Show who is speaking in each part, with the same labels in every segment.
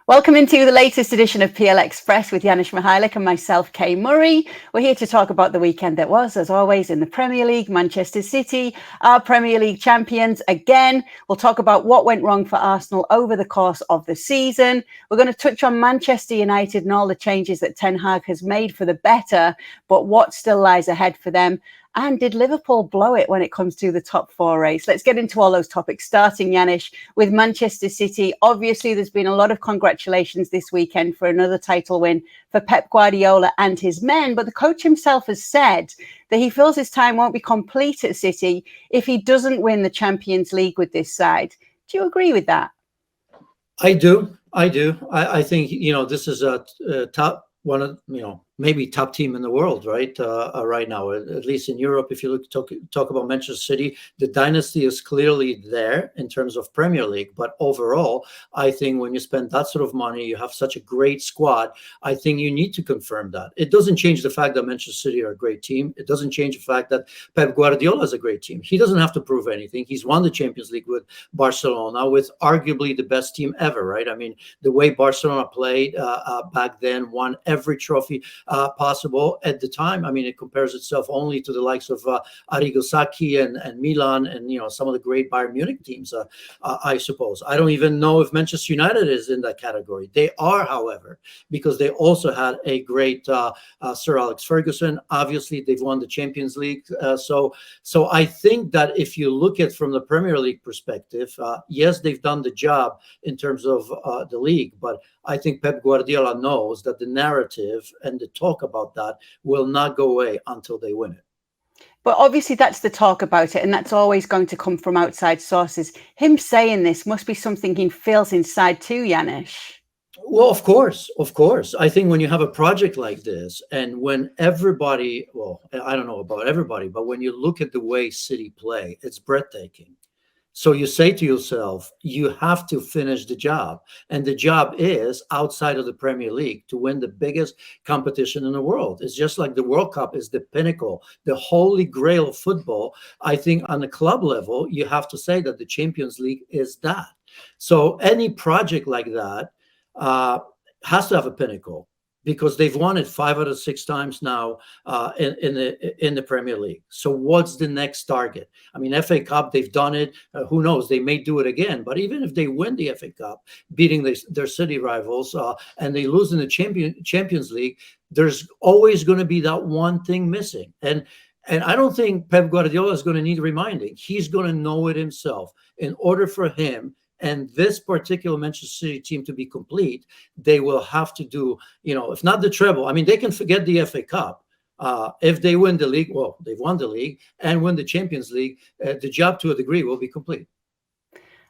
Speaker 1: Welcome into the latest edition of PL Express with Janusz Michallik and myself, Kay Murray. We're here to talk about the weekend that was, as always, in the Premier League. Manchester City, our Premier League champions again. We'll talk about what went wrong for Arsenal over the course of the season. We're going to touch on Manchester United and all the changes that Ten Hag has made for the better, but what still lies ahead for them. And did Liverpool blow it when it comes to the top four race? Let's get into all those topics, starting, Janusz, with Manchester City. Obviously, there's been a lot of congratulations this weekend for another title win for Pep Guardiola and his men. But the coach himself has said that he feels his time won't be complete at City if he doesn't win the Champions League with this side. Do you agree with that?
Speaker 2: I do. I think, this is a top one of, maybe top team in the world, right? Right now, at least in Europe. If you talk about Manchester City, the dynasty is clearly there in terms of Premier League. But overall, I think when you spend that sort of money, you have such a great squad. I think you need to confirm that. It doesn't change the fact that Manchester City are a great team. It doesn't change the fact that Pep Guardiola is a great team. He doesn't have to prove anything. He's won the Champions League with Barcelona, with arguably the best team ever, right? I mean, the way Barcelona played back then, won every trophy possible at the time. I mean, it compares itself only to the likes of Arrigo Sacchi and Milan and, some of the great Bayern Munich teams, I suppose. I don't even know if Manchester United is in that category. They are, however, because they also had a great Sir Alex Ferguson. Obviously, they've won the Champions League. So I think that if you look at from the Premier League perspective, yes, they've done the job in terms of the league, but I think Pep Guardiola knows that the narrative and the talk about that will not go away until they win it.
Speaker 1: But obviously that's the talk about it, and that's always going to come from outside sources. Him saying this must be something he feels inside too, Janusz.
Speaker 2: Well, of course. I think when you have a project like this and when everybody, well, I don't know about everybody, but when you look at the way City play, it's breathtaking. So you say to yourself, you have to finish the job. And the job is, outside of the Premier League, to win the biggest competition in the world. It's just like the World Cup is the pinnacle, the holy grail of football. I think on the club level, you have to say that the Champions League is that. So any project like that has to have a pinnacle, because they've won it 5 out of 6 times now in the Premier League. So what's the next target? I mean, FA Cup, they've done it. Who knows? They may do it again. But even if they win the FA Cup, beating their city rivals, and they lose in the Champions League, there's always going to be that one thing missing. And I don't think Pep Guardiola is going to need reminding. He's going to know it himself. In order for him and this particular Manchester City team to be complete, they will have to do, if not the treble, I mean, they can forget the FA Cup. If they win the league, well, they've won the league, and win the Champions League, the job to a degree will be complete.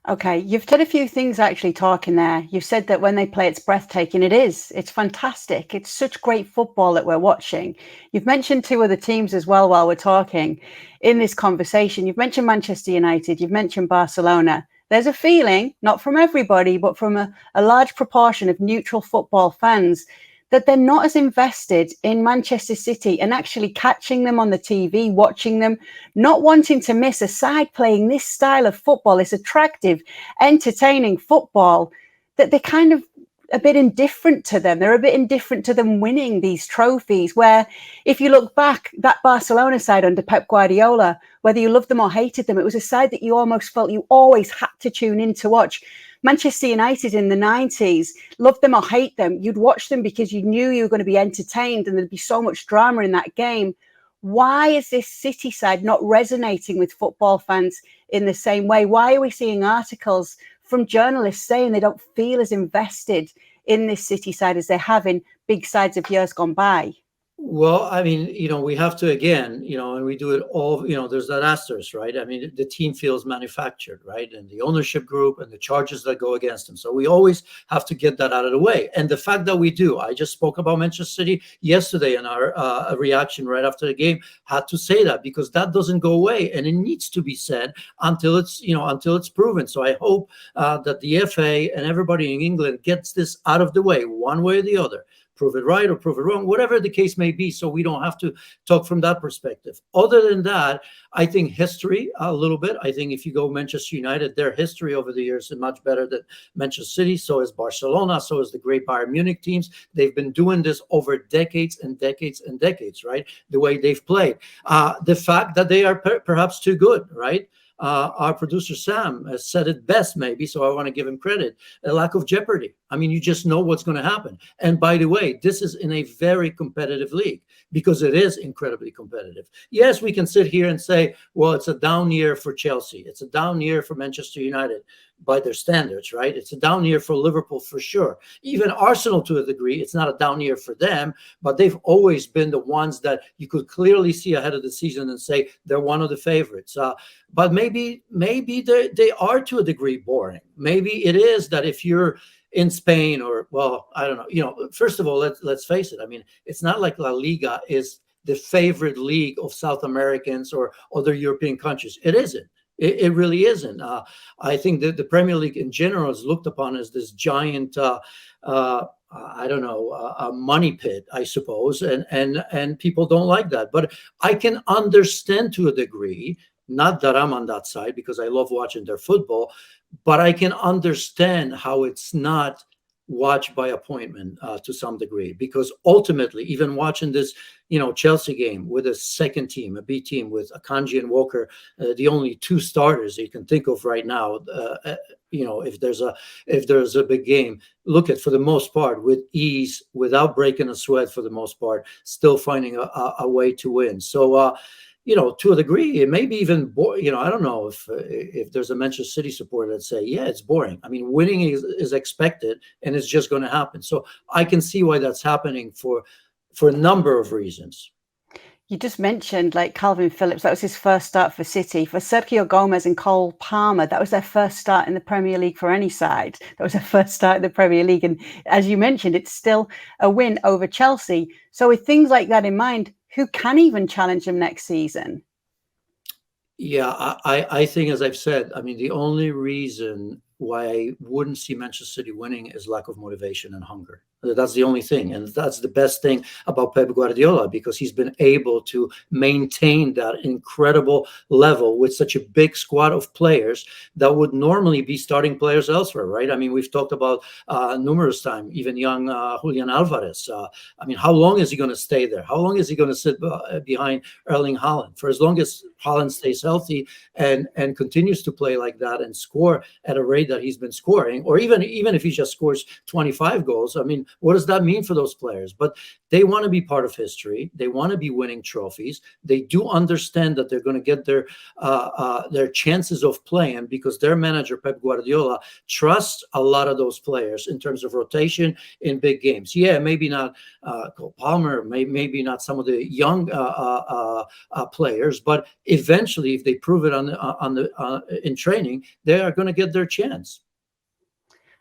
Speaker 1: Okay, you've said a few things actually talking there. You've said that when they play, it's breathtaking. It is. It's fantastic. It's such great football that we're watching. You've mentioned 2 other teams as well while we're talking in this conversation. You've mentioned Manchester United. You've mentioned Barcelona. There's a feeling, not from everybody, but from a large proportion of neutral football fans, that they're not as invested in Manchester City and actually catching them on the TV, watching them, not wanting to miss a side playing this style of football, this attractive, entertaining football, that they're kind of a bit indifferent to them. They're a bit indifferent to them winning these trophies, where if you look back, that Barcelona side under Pep Guardiola, whether you loved them or hated them, it was a side that you almost felt you always had to tune in to watch. Manchester United in the 90s, love them or hate them, you'd watch them because you knew you were going to be entertained and there'd be so much drama in that game. Why is this City side not resonating with football fans in the same way? Why are we seeing articles from journalists saying they don't feel as invested in this City side as they have in big sides of years gone by?
Speaker 2: Well, I mean, we have to, again, and we do it all, there's that asterisk, right? I mean, the team feels manufactured, right? And the ownership group and the charges that go against them. So we always have to get that out of the way. And the fact that we do, I just spoke about Manchester City yesterday in our reaction right after the game, had to say that because that doesn't go away. And it needs to be said until it's proven. So I hope that the FA and everybody in England gets this out of the way one way or the other. prove it right or prove it wrong, whatever the case may be. So we don't have to talk from that perspective. Other than that, I think history a little bit. I think if you go Manchester United, their history over the years is much better than Manchester City. So is Barcelona. So is the great Bayern Munich teams. They've been doing this over decades and decades and decades, right? The way they've played. The fact that they are perhaps too good, right? Our producer Sam has said it best, maybe, so I want to give him credit. A lack of jeopardy. I mean, you just know what's going to happen. And by the way, this is in a very competitive league because it is incredibly competitive. Yes, we can sit here and say, well, it's a down year for Chelsea. It's a down year for Manchester United by their standards, right? It's a down year for Liverpool for sure. Even Arsenal to a degree, it's not a down year for them, but they've always been the ones that you could clearly see ahead of the season and say they're one of the favorites. But maybe they are to a degree boring. Maybe it is that if you're in Spain or, well, I don't know, first of all, let's face it. I mean, it's not like La Liga is the favorite league of South Americans or other European countries. It isn't. It really isn't. I think that the Premier League in general is looked upon as this giant, I don't know, a money pit, I suppose, and people don't like that. But I can understand to a degree, not that I'm on that side because I love watching their football, but I can understand how it's not watched by appointment to some degree, because ultimately, even watching this, Chelsea game with a second team, a B team with Akanji and Walker, the only two starters you can think of right now. If there's a big game, look at, for the most part, with ease, without breaking a sweat, for the most part, still finding a way to win. So, to a degree, it may be even I don't know if there's a Manchester City supporter that say, yeah, it's boring. I mean, winning is expected and it's just going to happen. So I can see why that's happening for a number of reasons.
Speaker 1: You just mentioned like Calvin Phillips, that was his first start for City. For Sergio Gomez and Cole Palmer, that was their first start in the Premier League for any side. That was their first start in the Premier League. And as you mentioned, it's still a win over Chelsea. So with things like that in mind, who can even challenge them next season?
Speaker 2: Yeah, I think, as I've said, I mean, the only reason why I wouldn't see Manchester City winning is lack of motivation and hunger. That's the only thing. And that's the best thing about Pep Guardiola, because he's been able to maintain that incredible level with such a big squad of players that would normally be starting players elsewhere, right? I mean, we've talked about numerous times, even young Julian Alvarez. I mean, how long is he going to stay there? How long is he going to sit behind Erling Haaland? For as long as Haaland stays healthy and continues to play like that and score at a rate that he's been scoring, or even if he just scores 25 goals, I mean, what does that mean for those players? But they want to be part of history. They want to be winning trophies. They do understand that they're going to get their chances of playing because their manager, Pep Guardiola, trusts a lot of those players in terms of rotation in big games. Yeah, maybe not Cole Palmer, maybe not some of the young players, but eventually, if they prove it in training, they are going to get their chance.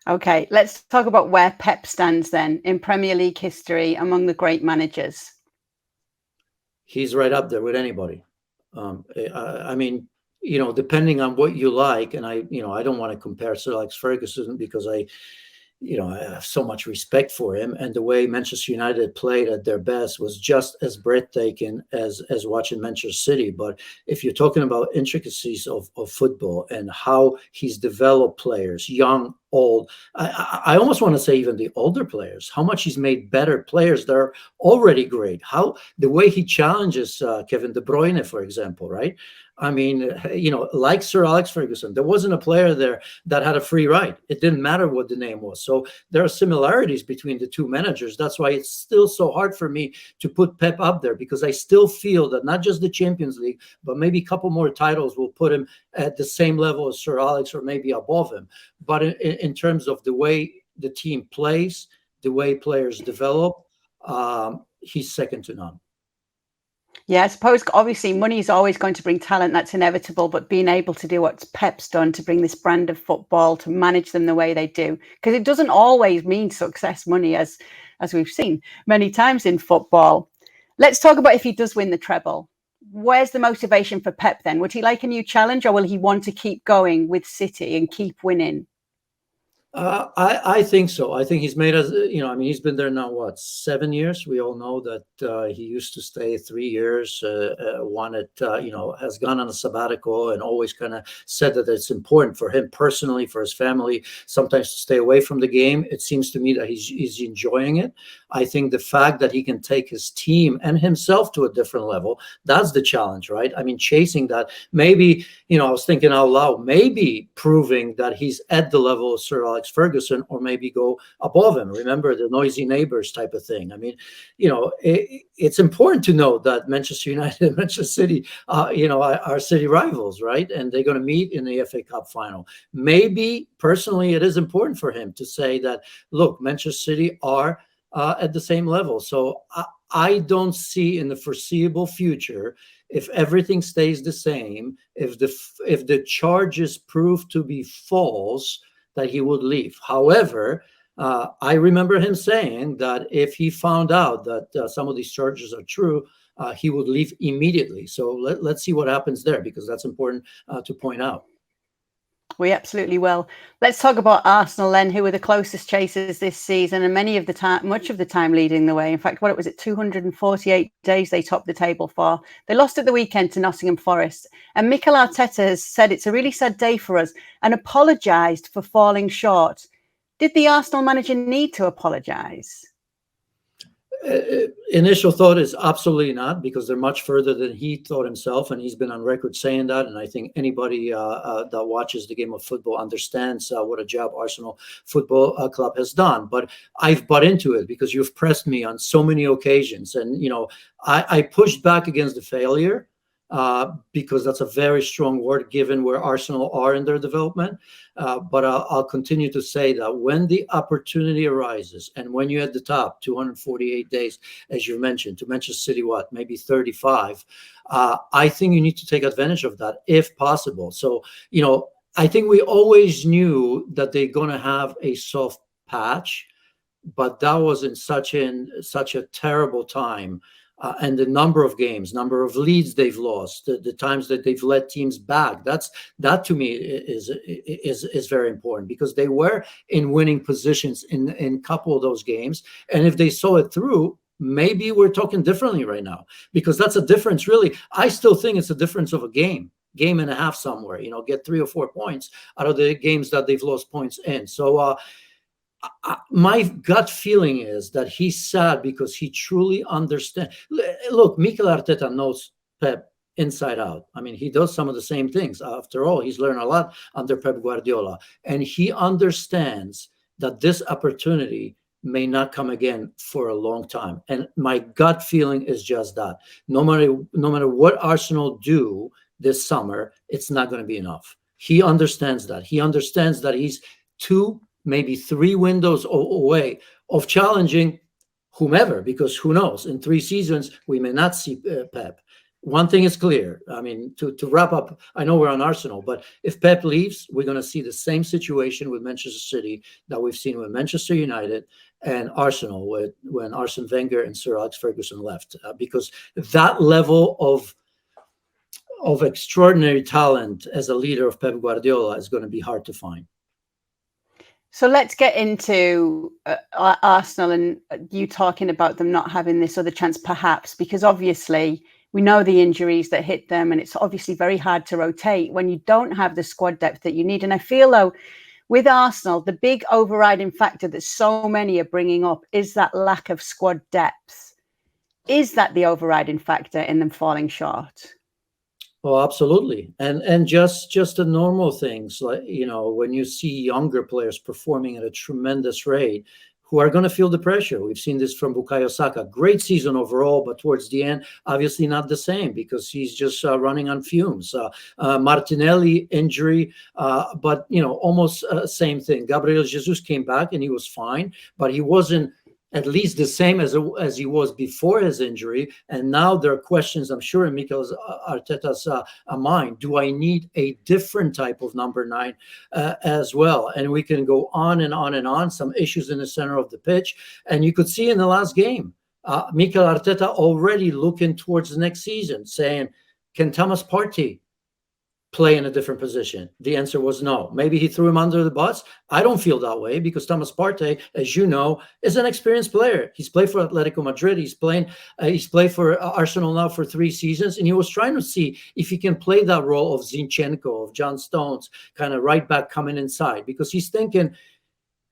Speaker 1: Okay, let's talk about where Pep stands then in Premier League history among the great managers.
Speaker 2: He's right up there with anybody. I mean, depending on what you like, and I don't want to compare Sir Alex Ferguson because I have so much respect for him, and the way Manchester United played at their best was just as breathtaking as watching Manchester City. But if you're talking about intricacies of football and how he's developed players, young, old, I almost want to say even the older players, how much he's made better players that are already great. How the way he challenges Kevin De Bruyne, for example, right? I mean, like Sir Alex Ferguson, there wasn't a player there that had a free ride. It didn't matter what the name was. So there are similarities between the two managers. That's why it's still so hard for me to put Pep up there, because I still feel that not just the Champions League, but maybe a couple more titles will put him at the same level as Sir Alex or maybe above him. But in terms of the way the team plays, the way players develop, he's second to none.
Speaker 1: Yeah, I suppose obviously money is always going to bring talent. That's inevitable. But being able to do what Pep's done to bring this brand of football, to manage them the way they do, because it doesn't always mean success, money, as we've seen many times in football. Let's talk about if he does win the treble. Where's the motivation for Pep then? Would he like a new challenge, or will he want to keep going with City and keep winning?
Speaker 2: I think so. I think he's made us, I mean, he's been there now, what, 7 years? We all know that he used to stay 3 years, wanted, has gone on a sabbatical and always kind of said that it's important for him personally, for his family, sometimes to stay away from the game. It seems to me that he's enjoying it. I think the fact that he can take his team and himself to a different level, that's the challenge, right? I mean, chasing that, maybe, I was thinking out loud, maybe proving that he's at the level of Sir Alex Ferguson, or maybe go above him. Remember the noisy neighbors type of thing. I mean, it's important to know that Manchester United and Manchester City, are city rivals, right? And they're going to meet in the FA Cup final. Maybe personally, it is important for him to say that, look, Manchester City are at the same level. So I don't see in the foreseeable future, if everything stays the same, if the charges prove to be false, that he would leave. However, I remember him saying that if he found out that some of these charges are true, he would leave immediately. So let's see what happens there, because that's important to point out.
Speaker 1: We absolutely will. Let's talk about Arsenal then, who were the closest chasers this season, and much of the time leading the way. In fact, what was it, 248 days they topped the table for. They lost at the weekend to Nottingham Forest, and Mikel Arteta has said it's a really sad day for us and apologised for falling short. Did the Arsenal manager need to apologise?
Speaker 2: Initial thought is absolutely not, because they're much further than he thought himself, and he's been on record saying that. And I think anybody that watches the game of football understands what a job Arsenal Football Club has done. But I've bought into it because you've pressed me on so many occasions, and I pushed back against the failure. Because that's a very strong word given where Arsenal are in their development. But I'll continue to say that when the opportunity arises, and when you're at the top, 248 days, as you mentioned, to Manchester City, what, maybe 35, I think you need to take advantage of that if possible. So, I think we always knew that they're going to have a soft patch, but that was in such a terrible time. And the number of games, number of leads they've lost, the times that they've let teams back, that to me is very important, because they were in winning positions in a couple of those games. And if they saw it through, maybe we're talking differently right now, because that's a difference. Really, I still think it's a difference of a game and a half somewhere, get 3 or 4 points out of the games that they've lost points in. So, my gut feeling is that he's sad because he truly understands. Look, Mikel Arteta knows Pep inside out. I mean, he does some of the same things. After all, he's learned a lot under Pep Guardiola, and he understands that this opportunity may not come again for a long time. And my gut feeling is just that no matter what Arsenal do this summer, it's not going to be enough. He understands that. He understands that he's 2, maybe 3 windows away of challenging whomever, because who knows, in 3 seasons we may not see Pep. One thing is clear. I mean, to wrap up, I know we're on Arsenal, but if Pep leaves, we're going to see the same situation with Manchester City that we've seen with Manchester United and Arsenal when Arsene Wenger and Sir Alex Ferguson left, because that level of extraordinary talent as a leader of Pep Guardiola is going to be hard to find.
Speaker 1: So let's get into Arsenal and you talking about them not having this other chance, perhaps, because obviously we know the injuries that hit them, and it's obviously very hard to rotate when you don't have the squad depth that you need. And I feel, though, with Arsenal, the big overriding factor that so many are bringing up is that lack of squad depth. Is that the overriding factor in them falling short?
Speaker 2: Oh, absolutely. And just the normal things, like, when you see younger players performing at a tremendous rate, who are going to feel the pressure. We've seen this from Bukayo Saka. Great season overall, but towards the end, obviously not the same, because he's just running on fumes. Martinelli injury, but almost same thing. Gabriel Jesus came back and he was fine, but he wasn't at least the same as he was before his injury. And now there are questions, I'm sure, in Mikel Arteta's mind. Do I need a different type of number 9 as well? And we can go on and on and on. Some issues in the center of the pitch. And you could see in the last game, Mikel Arteta already looking towards the next season, saying, can Thomas Partey play in a different position? The answer was no. Maybe he threw him under the bus. I don't feel that way because Thomas Partey, as you know, is an experienced player. He's played for Atletico Madrid. He's played for Arsenal now for 3 seasons, and he was trying to see if he can play that role of Zinchenko, of John Stones, kind of right back coming inside, because he's thinking,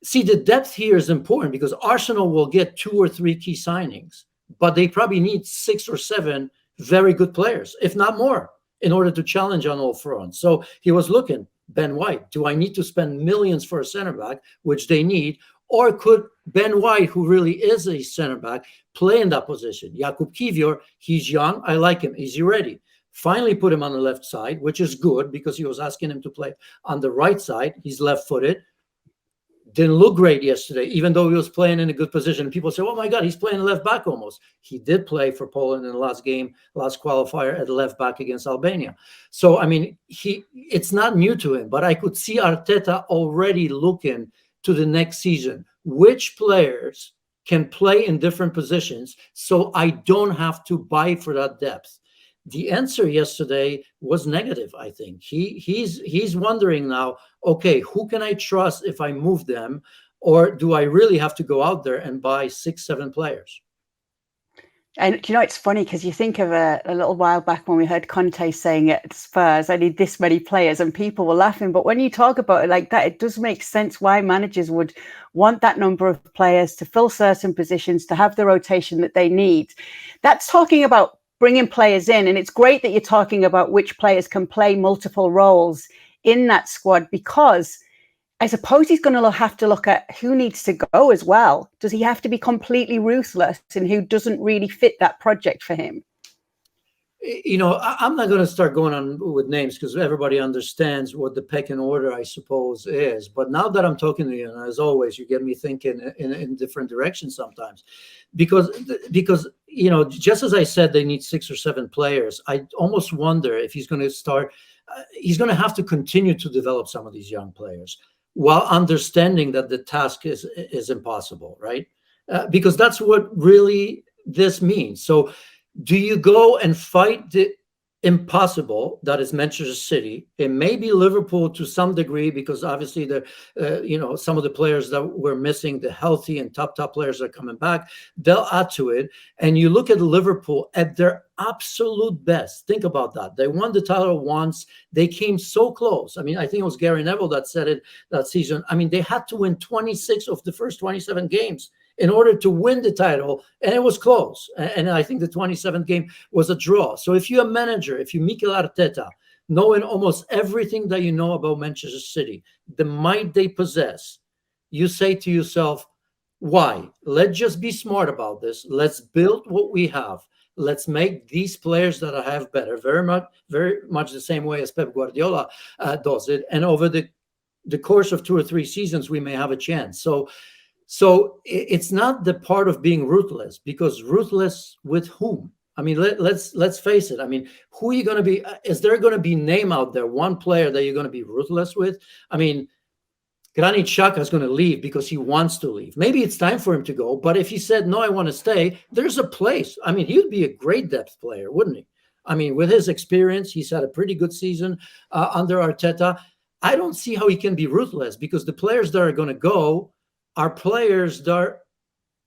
Speaker 2: see, the depth here is important because Arsenal will get 2 or 3 key signings, but they probably need 6 or 7 very good players, if not more, in order to challenge on all fronts. So he was looking, Ben White, do I need to spend millions for a center back, which they need, or could Ben White, who really is a center back, play in that position? Jakub Kiwior, he's young, I like him, is he ready? Finally put him on the left side, which is good because he was asking him to play on the right side. He's left-footed. Didn't look great yesterday, even though he was playing in a good position. People say, oh my God, he's playing left back almost. He did play for Poland in the last game, last qualifier at left back against Albania. So, I mean, it's not new to him, but I could see Arteta already looking to the next season. Which players can play in different positions so I don't have to buy for that depth? The answer yesterday was negative, I think. He's wondering now, okay, who can I trust if I move them? Or do I really have to go out there and buy 6, 7 players?
Speaker 1: And you know, it's funny because you think of a little while back when we heard Conte saying at Spurs, I need this many players, and people were laughing. But when you talk about it like that, it does make sense why managers would want that number of players to fill certain positions, to have the rotation that they need. That's talking about bringing players in. And it's great that you're talking about which players can play multiple roles in that squad, because I suppose he's going to have to look at who needs to go as well. Does he have to be completely ruthless in who doesn't really fit that project for him?
Speaker 2: You know, I'm not going to start going on with names because everybody understands what the pecking order, I suppose, is. But now that I'm talking to you, and as always, you get me thinking in different directions sometimes. Because you know, just as I said, they need 6 or 7 players. I almost wonder if he's going to start. He's going to have to continue to develop some of these young players while understanding that the task is impossible, right? Because that's what really this means. So, do you go and fight the impossible that is Manchester City? It may be Liverpool to some degree, because obviously you know, some of the players that we're missing, the healthy and top players are coming back, they'll add to it. And you look at Liverpool at their absolute best. Think about that. They won the title once. They came so close. I mean, I think it was Gary Neville that said it that season. I mean, they had to win 26 of the first 27 games in order to win the title, and it was close. And I think the 27th game was a draw. So if you're a manager, if you're Mikel Arteta, knowing almost everything that you know about Manchester City, the might they possess, you say to yourself, why? Let's just be smart about this. Let's build what we have. Let's make these players that I have better, very much the same way as Pep Guardiola does it. And over the course of 2 or 3 seasons, we may have a chance. So it's not the part of being ruthless, because ruthless with whom? I mean, let's face it. I mean, who are you going to be? Is there going to be name out there, one player that you're going to be ruthless with? I mean, Granit Xhaka is going to leave because he wants to leave. Maybe it's time for him to go. But if he said, no, I want to stay, there's a place. I mean, he would be a great depth player, wouldn't he? I mean, with his experience, he's had a pretty good season under Arteta. I don't see how he can be ruthless, because the players that are going to go are players that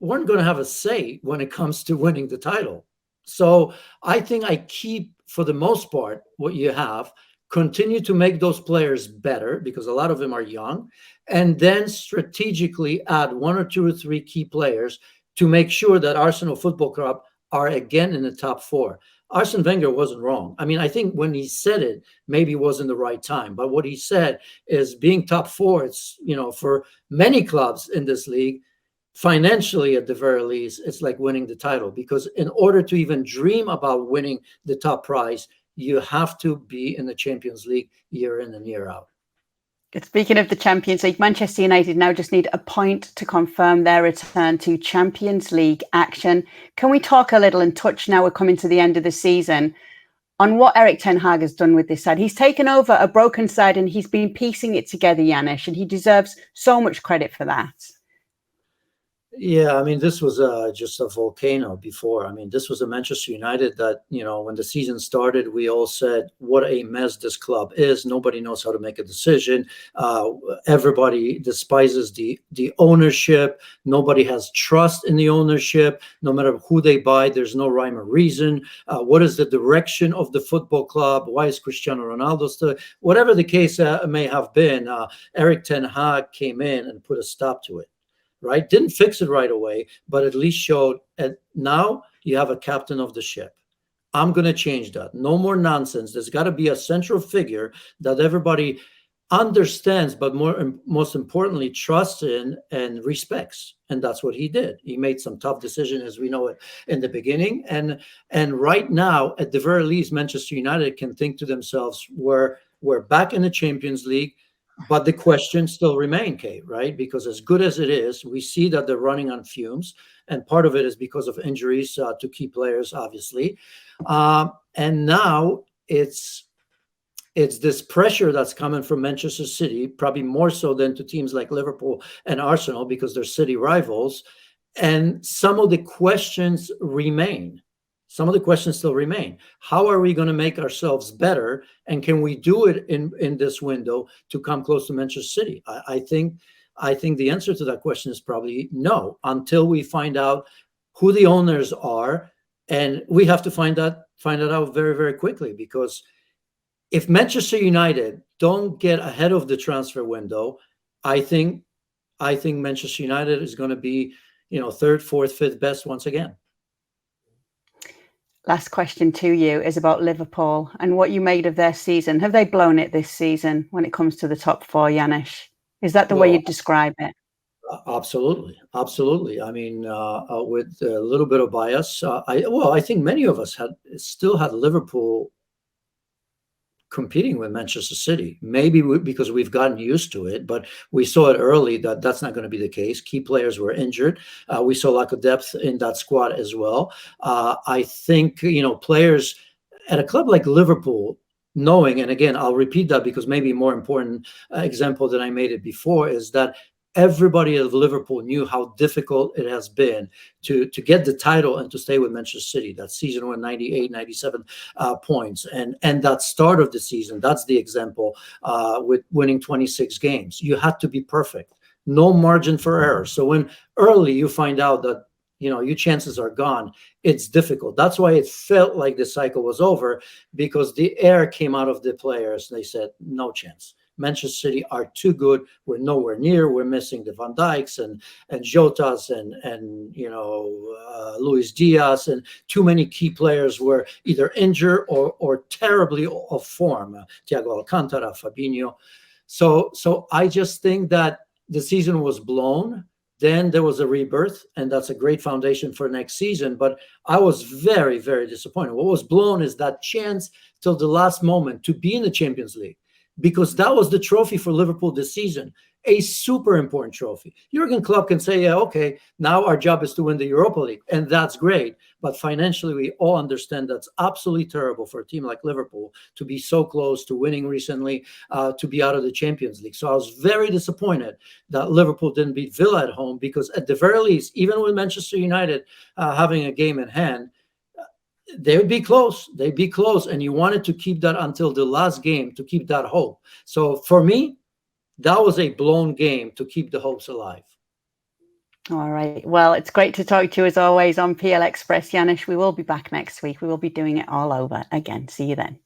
Speaker 2: weren't going to have a say when it comes to winning the title. So I think I keep, for the most part, what you have, continue to make those players better, because a lot of them are young, and then strategically add 1 or 2 or 3 key players to make sure that Arsenal Football Club are again in the top 4. Arsene Wenger wasn't wrong. I mean, I think when he said it, maybe it wasn't the right time. But what he said is being top 4, it's, you know, for many clubs in this league, financially at the very least, it's like winning the title. Because in order to even dream about winning the top prize, you have to be in the Champions League year in and year out.
Speaker 1: Speaking of the Champions League, Manchester United now just need a point to confirm their return to Champions League action. Can we talk a little and touch, now we're coming to the end of the season, on what Erik ten Hag has done with this side? He's taken over a broken side and he's been piecing it together, Janusz, and he deserves so much credit for that.
Speaker 2: Yeah, I mean, this was just a volcano before. I mean, this was a Manchester United that, when the season started, we all said, what a mess this club is. Nobody knows how to make a decision. Uh, Everybody despises the ownership. Nobody has trust in the ownership. No matter who they buy, there's no rhyme or reason. What is the direction of the football club? Why is Cristiano Ronaldo still? Whatever the case may have been, Eric Ten Hag came in and put a stop to it. Right? Didn't fix it right away, but at least showed. And now you have a captain of the ship. I'm going to change that. No more nonsense. There's got to be a central figure that everybody understands, but most importantly, trusts in and respects. And that's what he did. He made some tough decisions, as we know it, in the beginning. And right now, at the very least, Manchester United can think to themselves, we're back in the Champions League. But the questions still remain, Kate, right? Because as good as it is, we see that they're running on fumes. And part of it is because of injuries to key players, obviously. And now it's this pressure that's coming from Manchester City, probably more so than to teams like Liverpool and Arsenal, because they're city rivals. And some of the questions remain. Some of the questions still remain. How are we going to make ourselves better? And can we do it in this window to come close to Manchester City? I think the answer to that question is probably no, until we find out who the owners are. And we have to find that out very, very quickly, because if Manchester United don't get ahead of the transfer window, I think Manchester United is going to be, third, fourth, fifth best once again.
Speaker 1: Last question to you is about Liverpool and what you made of their season. Have they blown it this season when it comes to the top four, Janusz? Is that the way you'd describe it?
Speaker 2: Absolutely. I mean, with a little bit of bias, I think many of us still had Liverpool competing with Manchester City, maybe because we've gotten used to it, but we saw it early that that's not going to be the case. Key players were injured. We saw lack of depth in that squad as well. I think, players at a club like Liverpool, knowing, and again, I'll repeat that because maybe more important example than I made it before is that everybody of Liverpool knew how difficult it has been to get the title and to stay with Manchester City. That season won 98, 97 points. And that start of the season, that's the example with winning 26 games. You had to be perfect. No margin for error. So when early you find out that, your chances are gone, it's difficult. That's why it felt like the cycle was over, because the air came out of the players. They said, no chance. Manchester City are too good. We're nowhere near. We're missing the Van Dijks and Jotas and Luis Diaz, and too many key players were either injured or terribly off form. Thiago Alcantara, Fabinho. So I just think that the season was blown. Then there was a rebirth, and that's a great foundation for next season. But I was very, very disappointed. What was blown is that chance till the last moment to be in the Champions League, because that was the trophy for Liverpool this season, a super important trophy. Jurgen Klopp can say, yeah, okay, now our job is to win the Europa League, and that's great. But financially, we all understand that's absolutely terrible for a team like Liverpool to be so close to winning recently, to be out of the Champions League. So I was very disappointed that Liverpool didn't beat Villa at home, because at the very least, even with Manchester United having a game in hand, they would be close. They'd be close. And you wanted to keep that until the last game to keep that hope. So for me, that was a blown game to keep the hopes alive.
Speaker 1: All right. Well, it's great to talk to you as always on PL Express, Janusz. We will be back next week. We will be doing it all over again. See you then.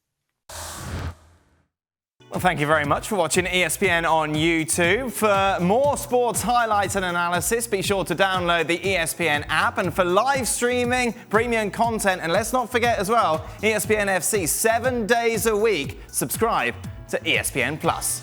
Speaker 3: Well, thank you very much for watching ESPN on YouTube. For more sports highlights and analysis, be sure to download the ESPN app. And for live streaming, premium content, and let's not forget as well, ESPN FC 7 days a week, subscribe to ESPN Plus.